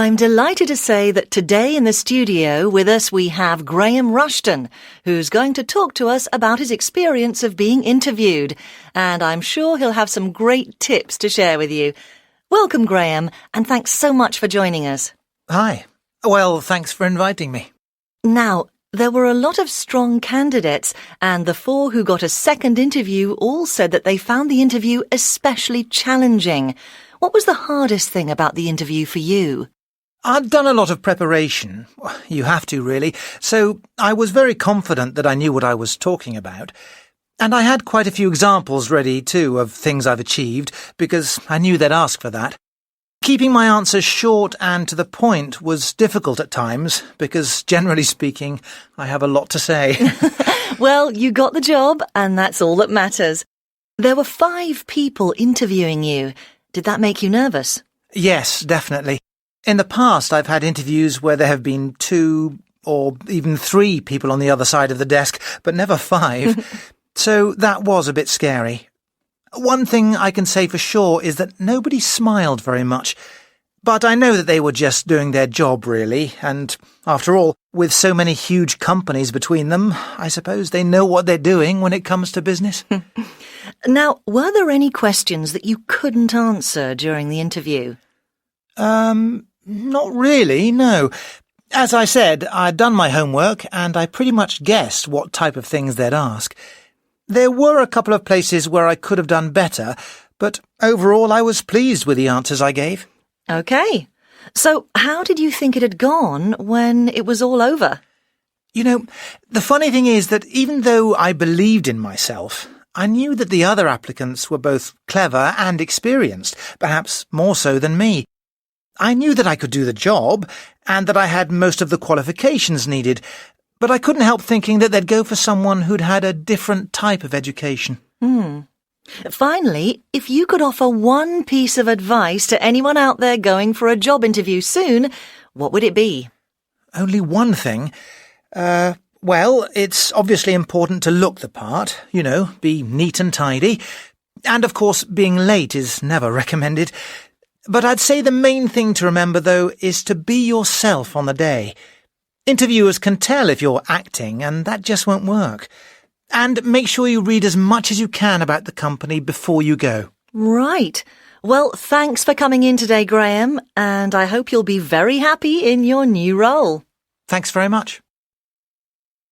I'm delighted to say that today in the studio with us we have Graham Rushton, who's going to talk to us about his experience of being interviewed, and I'm sure he'll have some great tips to share with you. Welcome, Graham, and thanks so much for joining us. Hi. Well, thanks for inviting me. Now, there were a lot of strong candidates, and the 4 who got a second interview all said that they found the interview especially challenging. What was the hardest thing about the interview for you? I'd done a lot of preparation. You have to, really. So I was very confident that I knew what I was talking about. And I had quite a few examples ready, too, of things I've achieved, because I knew they'd ask for that. Keeping my answers short and to the point was difficult at times, because, generally speaking, I have a lot to say. Well, you got the job, and that's all that matters. There were 5 people interviewing you. Did that make you nervous? Yes, definitely. In the past, I've had interviews where there have been 2 or even 3 people on the other side of the desk, but never 5. So that was a bit scary. One thing I can say for sure is that nobody smiled very much. But I know that they were just doing their job, really, and after all, with so many huge companies between them, I suppose they know what they're doing when it comes to business. Now, were there any questions that you couldn't answer during the interview? Not really, no. As I said, I'd done my homework, and I pretty much guessed what type of things they'd ask. There were a couple of places where I could have done better, but overall I was pleased with the answers I gave. OK. So how did you think it had gone when it was all over? You know, the funny thing is that even though I believed in myself, I knew that the other applicants were both clever and experienced, perhaps more so than me. I knew that I could do the job, and that I had most of the qualifications needed, but I couldn't help thinking that they'd go for someone who'd had a different type of education. Finally, if you could offer one piece of advice to anyone out there going for a job interview soon, what would it be? Only one thing. Well, it's obviously important to look the part, be neat and tidy. And, of course, being late is never recommended. But I'd say the main thing to remember, though, is to be yourself on the day. Interviewers can tell if you're acting, and that just won't work. And make sure you read as much as you can about the company before you go. Right. Well, thanks for coming in today, Graham, and I hope you'll be very happy in your new role. Thanks very much.